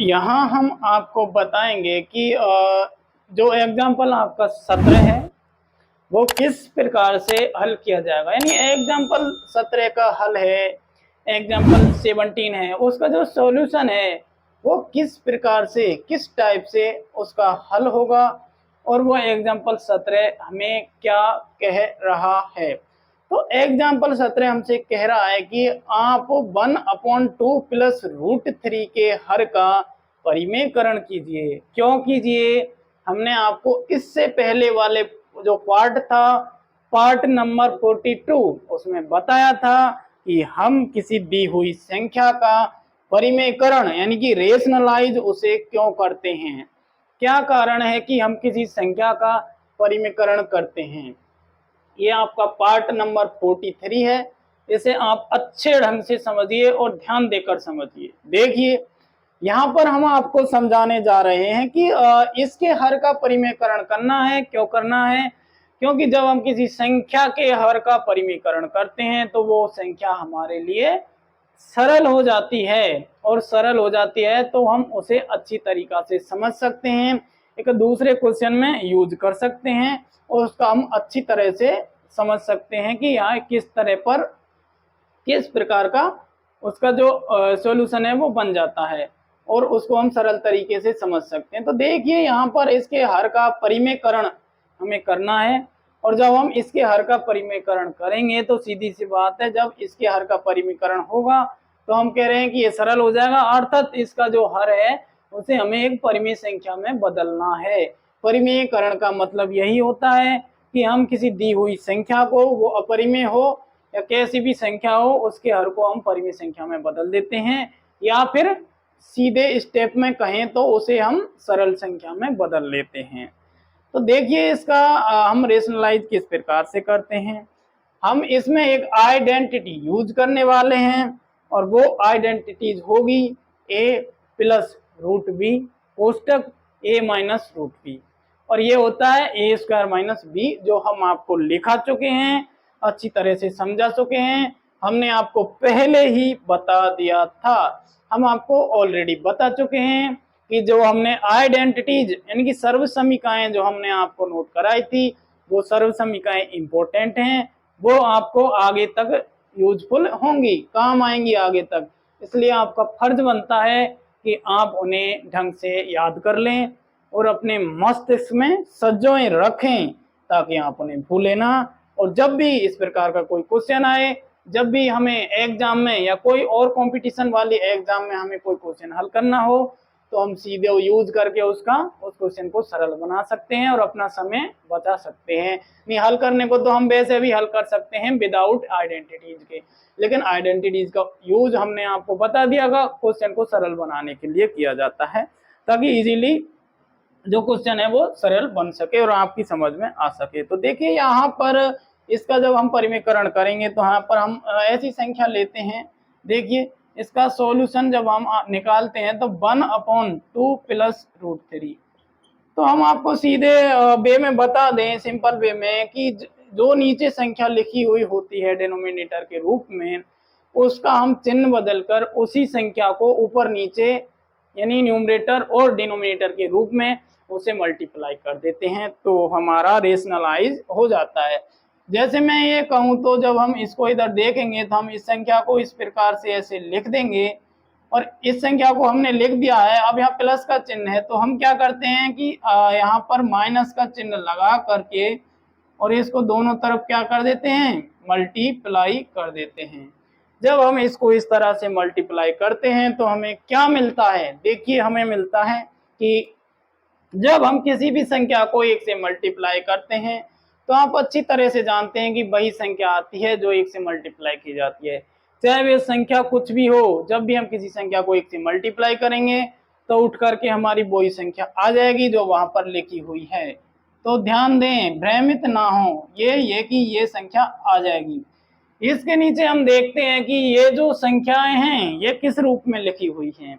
यहाँ हम आपको बताएंगे कि जो एग्जाम्पल आपका 17 है वो किस प्रकार से हल किया जाएगा। यानी एग्जाम्पल 17 का हल है, एग्जाम्पल 17 है, उसका जो सॉल्यूशन है वो किस प्रकार से, किस टाइप से उसका हल होगा और वो एग्जाम्पल 17 हमें क्या कह रहा है। तो एग्जाम्पल 17 हमसे कह रहा है कि आप 1/2 प्लस रूट 3 के हर का परिमेयकरण कीजिए। क्यों कीजिए? हमने आपको इससे पहले वाले जो पार्ट था, पार्ट नंबर 42, उसमें बताया था कि हम किसी दी हुई संख्या का परिमेयकरण यानी कि रेशनलाइज उसे क्यों करते हैं, क्या कारण है कि हम किसी संख्या का परिमेयकरण करते हैं। ये आपका पार्ट नंबर 43 है। इसे आप अच्छे ढंग से समझिए और ध्यान देकर समझिए। देखिए यहाँ पर हम आपको समझाने जा रहे हैं कि इसके हर का परिमेयकरण करना है। क्यों करना है? क्योंकि जब हम किसी संख्या के हर का परिमेयकरण करते हैं तो वो संख्या हमारे लिए सरल हो जाती है, और सरल हो जाती है तो हम उसे अच्छी तरीका से समझ सकते हैं, एक दूसरे क्वेश्चन में यूज कर सकते हैं और उसका हम अच्छी तरह से समझ सकते हैं कि यहाँ किस तरह पर, किस प्रकार का उसका जो सॉल्यूशन है वो बन जाता है और उसको हम सरल तरीके से समझ सकते हैं। तो देखिए यहाँ पर इसके हर का परिमेयकरण हमें करना है, और जब हम इसके हर का परिमेयकरण करेंगे तो सीधी सी बात है, जब इसके हर का परिमेयकरण होगा तो हम कह रहे हैं कि ये सरल हो जाएगा, अर्थात इसका जो हर है उसे हमें एक परिमेय संख्या में बदलना है। परिमेयकरण का मतलब यही होता है कि हम किसी दी हुई संख्या को, वो अपरिमेय हो या कैसी भी संख्या हो, उसके हर को हम परिमेय संख्या में बदल देते हैं, या फिर सीधे स्टेप में कहें तो उसे हम सरल संख्या में बदल लेते हैं। तो देखिए इसका हम रेशनलाइज किस प्रकार से करते हैं। हम इसमें एक आइडेंटिटी यूज करने वाले हैं और वो आइडेंटिटीज होगी a प्लस रूट बी कोष्टक a माइनस रूट बी, और ये होता है ए स्क्वायर माइनस बी, जो हम आपको लिखा चुके हैं, अच्छी तरह से समझा चुके हैं। हमने आपको पहले ही बता दिया था, हम आपको ऑलरेडी बता चुके हैं कि जो हमने आइडेंटिटीज यानी कि सर्व समीकरण जो हमने आपको नोट कराई थी, वो सर्व समीकरण इंपॉर्टेंट हैं, वो आपको आगे तक यूजफुल होंगी, काम आएंगी आगे तक। इसलिए आपका फर्ज बनता है कि आप उन्हें ढंग से याद कर लें और अपने मस्तिष्क में सजोए रखें ताकि आप उन्हें भूलें ना। और जब भी इस प्रकार का कोई क्वेश्चन आए, जब भी हमें एग्जाम में या कोई और कंपटीशन वाली एग्जाम में हमें कोई क्वेश्चन हल करना हो तो हम सीधे यूज करके उस क्वेश्चन को सरल बना सकते हैं और अपना समय बचा सकते हैं। नहीं, हल करने को तो हम वैसे भी हल कर सकते हैं विदाउट आइडेंटिटीज के, लेकिन आइडेंटिटीज का यूज हमने आपको बता दिया क्वेश्चन को सरल बनाने के लिए किया जाता है, ताकि इजीली जो क्वेश्चन है वो सरल बन सके और आपकी समझ में आ सके। तो देखिए यहाँ पर इसका जब हम परिमेयकरण करेंगे तो यहाँ पर हम ऐसी संख्या लेते हैं। देखिए इसका सॉल्यूशन जब हम निकालते हैं तो 1/2 प्लस रूट 3, तो हम आपको सीधे वे में बता दें, सिंपल वे में, कि जो नीचे संख्या लिखी हुई होती है डिनोमिनेटर के रूप में, उसका हम चिन्ह बदलकर उसी संख्या को ऊपर नीचे यानी न्यूमरेटर और डिनोमिनेटर के रूप में उसे मल्टीप्लाई कर देते हैं, तो हमारा रेशनलाइज हो जाता है। जैसे मैं ये कहूँ तो जब हम इसको इधर देखेंगे तो हम इस संख्या को इस प्रकार से ऐसे लिख देंगे, और इस संख्या को हमने लिख दिया है। अब यहाँ प्लस का चिन्ह है तो हम क्या करते हैं कि यहाँ पर माइनस का चिन्ह लगा करके और इसको दोनों तरफ क्या कर देते हैं, मल्टीप्लाई कर देते हैं। जब हम इसको इस तरह से मल्टीप्लाई करते हैं तो हमें क्या मिलता है? देखिए हमें मिलता है कि जब हम किसी भी संख्या को 1 से मल्टीप्लाई करते हैं तो आप अच्छी तरह से जानते हैं कि वही संख्या आती है जो 1 से मल्टीप्लाई की जाती है, चाहे वे संख्या कुछ भी हो। जब भी हम किसी संख्या को 1 से मल्टीप्लाई करेंगे तो उठ करके हमारी वही संख्या आ जाएगी जो वहां पर लिखी हुई है। तो ध्यान दें, भ्रमित ना हो, ये कि ये संख्या आ जाएगी। इसके नीचे हम देखते हैं कि ये जो संख्याएं हैं ये किस रूप में लिखी हुई हैं।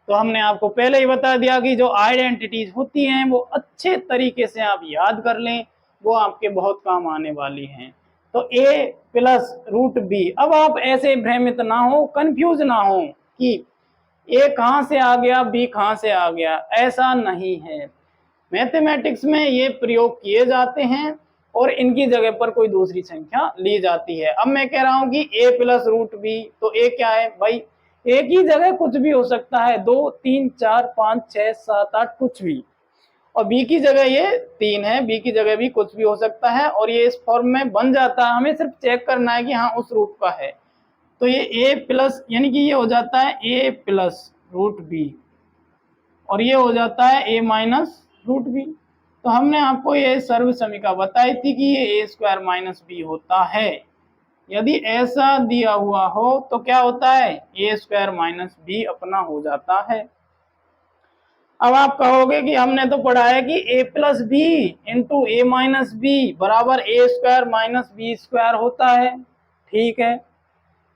तो हमने आपको पहले ही बता दिया कि जो आइडेंटिटीज होती हैं वो अच्छे तरीके से आप याद कर लें, वो आपके बहुत काम आने वाली हैं। तो a प्लस रूट बी, अब आप ऐसे भ्रमित ना हो, कंफ्यूज ना हो कि ए कहाँ से आ गया, बी कहाँ से आ गया, ऐसा नहीं है। मैथमेटिक्स में ये प्रयोग किए जाते हैं और इनकी जगह पर कोई दूसरी संख्या ली जाती है। अब मैं कह रहा हूं कि a प्लस रूट बी, तो a क्या है भाई, a की जगह कुछ भी हो सकता है, 2 3 4 5 6 7 8 कुछ भी, और b की जगह ये 3 है, b की जगह भी कुछ भी हो सकता है, और ये इस फॉर्म में बन जाता है। हमें सिर्फ चेक करना है कि हाँ उस रूट का है। तो ये a प्लस यानी कि ये हो जाता है a प्लस रूट बी, और ये हो जाता है a माइनस रूट बी। तो हमने आपको ये सर्व समीकरण बताई थी कि ये a स्क्वायर माइनस बी होता है। यदि ऐसा दिया हुआ हो तो क्या होता है, a स्क्वायर माइनस बी अपना हो जाता है। अब आप कहोगे कि हमने तो पढ़ा है कि a plus B into A minus B बराबर a square minus B square होता है। ठीक है,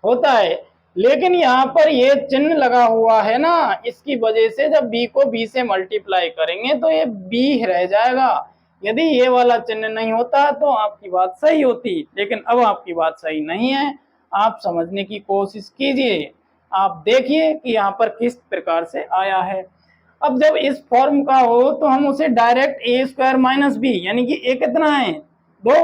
होता है, लेकिन यहाँ पर ये चिन्ह लगा हुआ है ना, इसकी वजह से जब b को b से मल्टीप्लाई करेंगे तो ये b रह जाएगा। यदि ये वाला चिन्ह नहीं होता तो आपकी बात सही होती, लेकिन अब आपकी बात सही नहीं है। आप समझने की कोशिश कीजिए, आप देखिए कि यहाँ पर किस प्रकार से आया है। अब जब इस फॉर्म का हो तो हम उसे direct a square minus B, यानी कि a कितना है 2,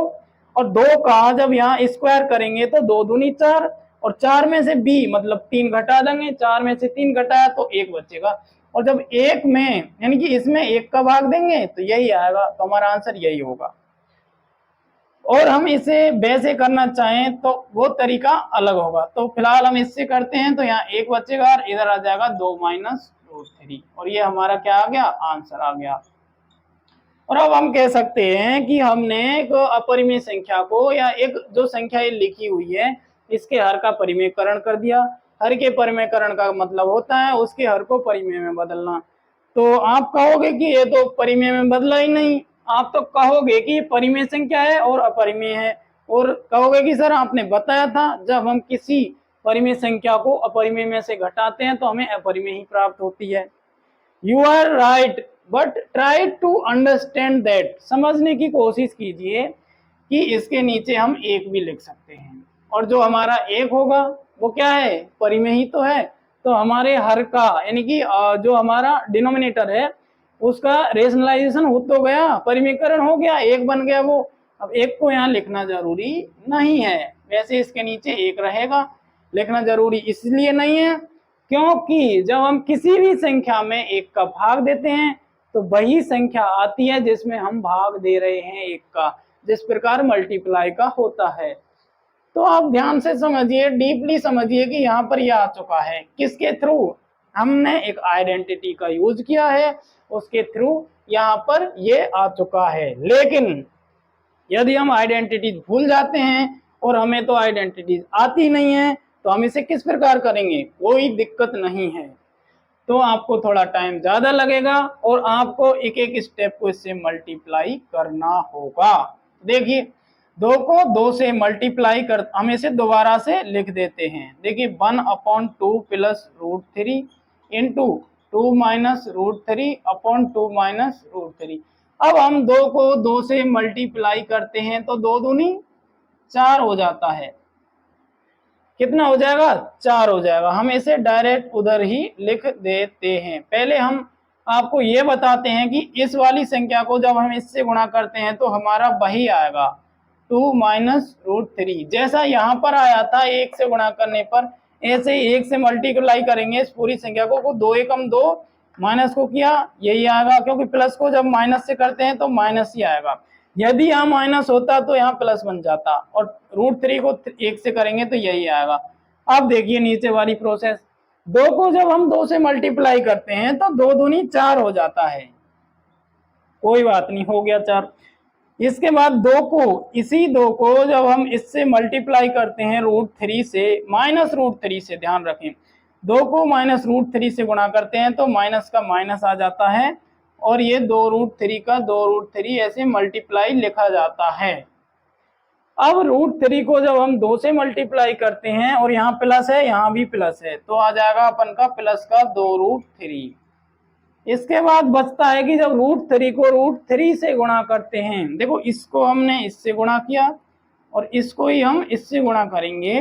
और 2 का जब यहाँ स्क्वायर करेंगे तो 2 दूनी 4, और 4 में से b मतलब 3 घटा देंगे, 4 में से 3 घटाया तो 1 बचेगा, और जब 1 में यानी कि इसमें 1 का भाग देंगे तो यही आएगा। तो हमारा आंसर यही होगा। और हम इसे वैसे करना चाहें तो वो तरीका अलग होगा। तो फिलहाल हम इससे करते हैं, तो यहाँ 1 बचेगा और इधर आ जाएगा 2 माइनस रूट 3, और ये हमारा क्या आ गया, आंसर आ गया। और अब हम कह सकते हैं कि हमने एक अपरिमेय संख्या को, या एक जो संख्या ये लिखी हुई है इसके हर का परिमेयकरण कर दिया। हर के परिमेयकरण का मतलब होता है उसके हर को परिमेय में बदलना। तो आप कहोगे कि ये तो परिमेय में बदला ही नहीं, आप तो कहोगे कि परिमेय संख्या है और अपरिमेय है, और कहोगे कि सर आपने बताया था जब हम किसी परिमेय संख्या को अपरिमेय में से घटाते हैं तो हमें अपरिमेय ही प्राप्त होती है। You are right, but try to understand that, समझने की कोशिश कीजिए कि इसके नीचे हम 1 भी लिख सकते हैं, और जो हमारा 1 होगा वो क्या है, परिमेय ही तो है। तो हमारे हर का यानी कि जो हमारा डिनोमिनेटर है उसका रेशनलाइजेशन हो तो गया, परिमेयकरण हो गया, 1 बन गया वो। अब 1 को यहाँ लिखना जरूरी नहीं है, वैसे इसके नीचे 1 रहेगा, लिखना जरूरी इसलिए नहीं है क्योंकि जब हम किसी भी संख्या में 1 का भाग देते हैं तो वही संख्या आती है जिसमें हम भाग दे रहे हैं 1 का, जिस प्रकार मल्टीप्लाई का होता है। तो आप ध्यान से समझिए, डीपली समझिए कि यहाँ पर यह आ चुका है किसके थ्रू, हमने एक आइडेंटिटी का यूज किया है, उसके थ्रू यहाँ पर ये आ चुका है। लेकिन यदि हम आइडेंटिटी भूल जाते हैं और हमें तो आइडेंटिटी आती नहीं है तो हम इसे किस प्रकार करेंगे, कोई दिक्कत नहीं है। तो आपको थोड़ा टाइम ज्यादा लगेगा और आपको एक एक स्टेप को इससे मल्टीप्लाई करना होगा। देखिए 2 को 2 से मल्टीप्लाई कर, हम इसे दोबारा से लिख देते हैं। देखिए 1/2 plus root 3 into 2 minus root 3 upon 2 minus root 3। अब हम 2 को 2 से मल्टीप्लाई करते हैं तो 2 दूनी 4 हो जाता है। कितना हो जाएगा, 4 हो जाएगा। हम इसे डायरेक्ट उधर ही लिख देते हैं। पहले हम आपको ये बताते हैं कि इस वाली संख्या को जब हम इससे गुणा करते हैं तो हमारा वही आएगा 2 माइनस रूट 3, जैसा यहाँ पर आया था 1 से गुणा करने पर, ऐसे ही 1 से मल्टीप्लाई करेंगे इस पूरी संख्या को 2 एकम 2 माइनस को किया यही आएगा, क्योंकि प्लस को जब माइनस से करते हैं तो माइनस ही आएगा। यदि यहाँ माइनस होता तो यहाँ प्लस बन जाता, और रूट 3 को 1 से करेंगे तो यही आएगा। अब देखिए नीचे वाली प्रोसेस, 2 को जब हम 2 से मल्टीप्लाई करते हैं तो 2 दूनी 4 हो जाता है, कोई बात नहीं, हो गया 4। इसके बाद 2 को, इसी 2 को जब हम इससे मल्टीप्लाई करते हैं रूट 3 से, माइनस रूट 3 से, ध्यान रखें 2 को माइनस रूट 3 से गुणा करते हैं तो माइनस का माइनस आ जाता है, और ये 2 रूट 3 का 2 रूट 3 ऐसे मल्टीप्लाई लिखा जाता है। अब रूट 3 को जब हम 2 से मल्टीप्लाई करते हैं और यहाँ प्लस है यहाँ भी प्लस है तो आ जाएगा अपन का प्लस का 2 रूट 3। इसके बाद बचता है कि जब रूट 3 को रूट 3 से गुणा करते हैं, देखो इसको हमने इससे गुणा किया और इसको ही हम इससे गुणा करेंगे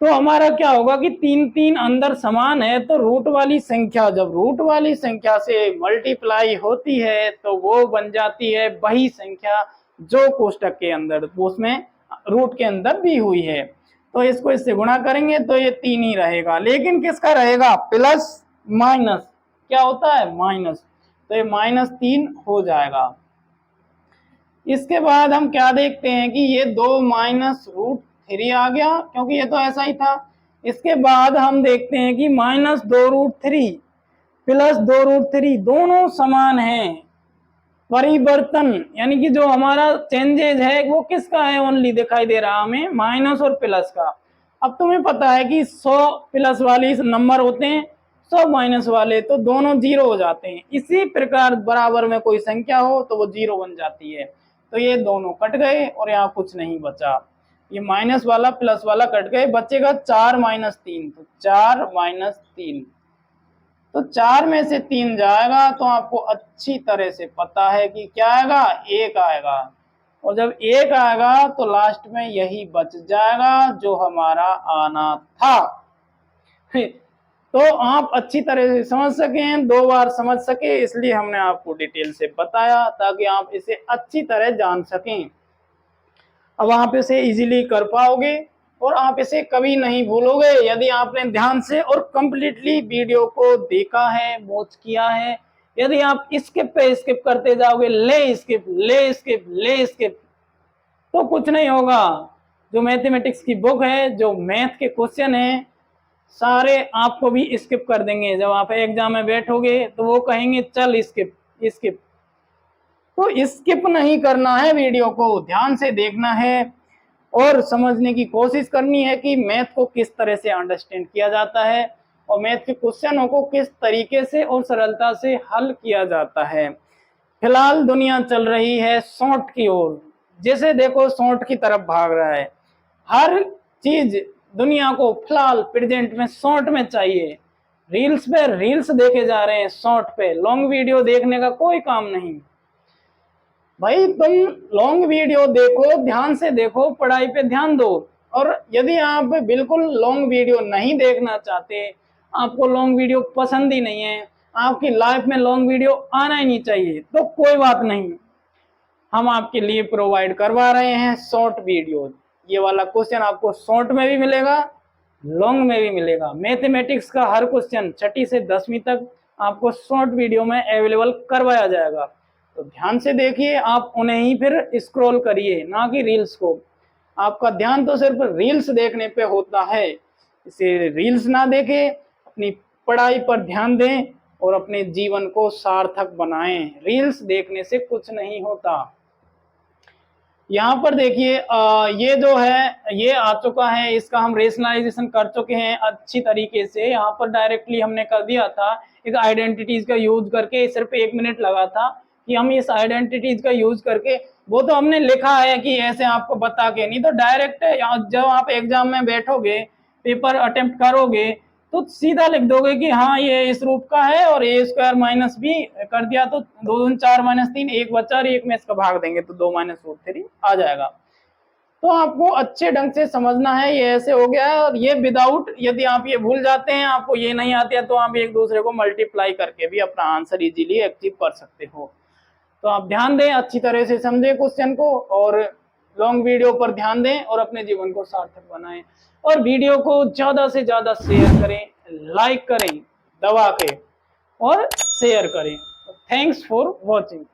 तो हमारा क्या होगा कि 3 3 अंदर समान है, तो रूट वाली संख्या जब रूट वाली संख्या से मल्टीप्लाई होती है तो वो बन जाती है वही संख्या जो कोष्टक के अंदर उसमें रूट के अंदर दी हुई है। तो इसको इससे गुणा करेंगे तो ये 3 ही रहेगा, लेकिन किसका रहेगा, प्लस माइनस, क्या होता है माइनस, तो ये -3 हो जाएगा। इसके बाद हम क्या देखते हैं कि ये 2 माइनस रूट 3 आ गया, क्योंकि ये तो ऐसा ही था। इसके बाद हम देखते हैं कि -2√3 प्लस 2√3 दोनों समान हैं। परिवर्तन यानी कि जो हमारा चेंजेज है वो किसका है, ओनली दिखाई दे रहा हमें माइनस और प्लस का। अब तुम्हें पता है कि 100 प्लस वाले नंबर होते हैं, 100 माइनस वाले, तो दोनों जीरो हो जाते हैं। इसी प्रकार बराबर में कोई संख्या हो तो वो जीरो बन जाती है। तो ये दोनों कट गए और यहाँ कुछ नहीं बचा, ये माइनस वाला प्लस वाला कट गए, बचेगा 4 - 3, तो 4 - 3, तो 4 में से 3 जाएगा, तो आपको अच्छी तरह से पता है कि क्या आएगा, 1 आएगा। और जब 1 आएगा तो लास्ट में यही बच जाएगा जो हमारा आना था। तो आप अच्छी तरह से समझ सकें, 2 बार समझ सके, इसलिए हमने आपको डिटेल से बताया ताकि आप इसे अच्छी तरह जान सकें। अब आप इसे इजीली कर पाओगे और आप इसे कभी नहीं भूलोगे यदि आपने ध्यान से और कंप्लीटली वीडियो को देखा है, वॉच किया है। यदि आप स्किप पे स्किप करते जाओगे, ले स्किप ले स्किप ले स्किप, तो कुछ नहीं होगा। जो मैथमेटिक्स की बुक है, जो मैथ के क्वेश्चन है, सारे आपको भी स्किप कर देंगे। जब आप एग्जाम में बैठोगे तो वो कहेंगे चल स्किप स्किप। तो स्किप नहीं करना है, वीडियो को ध्यान से देखना है और समझने की कोशिश करनी है कि मैथ को किस तरह से अंडरस्टैंड किया जाता है और मैथ के क्वेश्चनों को किस तरीके से और सरलता से हल किया जाता है। फिलहाल दुनिया चल रही है शॉर्ट की ओर, जैसे देखो शॉर्ट की तरफ भाग रहा है। हर चीज दुनिया को फिलहाल प्रेजेंट में शॉर्ट में चाहिए। रील्स पे रील्स देखे जा रहे हैं, शॉर्ट पे लॉन्ग वीडियो देखने का कोई काम नहीं। भाई तुम लॉन्ग वीडियो देखो, ध्यान से देखो, पढ़ाई पे ध्यान दो। और यदि आप बिल्कुल लॉन्ग वीडियो नहीं देखना चाहते, आपको लॉन्ग वीडियो पसंद ही नहीं है, आपकी लाइफ में लॉन्ग वीडियो आना ही नहीं चाहिए, तो कोई बात नहीं, हम आपके लिए प्रोवाइड करवा रहे हैं शॉर्ट वीडियो। ये वाला क्वेश्चन आपको शॉर्ट में भी मिलेगा, लॉन्ग में भी मिलेगा। मैथमेटिक्स का हर क्वेश्चन 6ठी से 10वीं तक आपको शॉर्ट वीडियो में अवेलेबल करवाया जाएगा। तो ध्यान से देखिए, आप उन्हें ही फिर स्क्रॉल करिए, ना कि रील्स को। आपका ध्यान तो सिर्फ रील्स देखने पे होता है, इसे रील्स ना देखें, अपनी पढ़ाई पर ध्यान दें और अपने जीवन को सार्थक बनाएं। रील्स देखने से कुछ नहीं होता। यहाँ पर देखिए, ये जो है ये आ चुका है, इसका हम रेशनलाइजेशन कर चुके हैं अच्छी तरीके से। यहाँ पर डायरेक्टली हमने कर दिया था, एक आइडेंटिटीज का यूज करके, सिर्फ 1 मिनट लगा था कि हम इस आइडेंटिटीज का यूज करके, वो तो हमने लिखा है कि ऐसे आपको बता के, नहीं तो डायरेक्ट जब आप एग्जाम में बैठोगे, पेपर अटेम्प्ट करोगे, तो सीधा लिख दोगे कि हाँ ये इस रूप का है और ए स्क्वायर माइनस बी कर दिया, तो 2 दूनी 4 - 3, 1 बचा और 1 में इसका भाग देंगे तो 2 - √3 आ जाएगा। तो आपको अच्छे ढंग से समझना है, ये ऐसे हो गया है। और ये विदाउट, यदि आप ये भूल जाते हैं, आपको ये नहीं आती है, तो आप एक दूसरे को मल्टीप्लाई करके भी अपना आंसर इजीली अचीव कर सकते हो। तो आप ध्यान दें, अच्छी तरह से समझें क्वेश्चन को और लॉन्ग वीडियो पर ध्यान दें और अपने जीवन को सार्थक बनाएं। और वीडियो को ज्यादा से ज्यादा शेयर करें, लाइक करें दबा के और शेयर करें। Thanks for watching.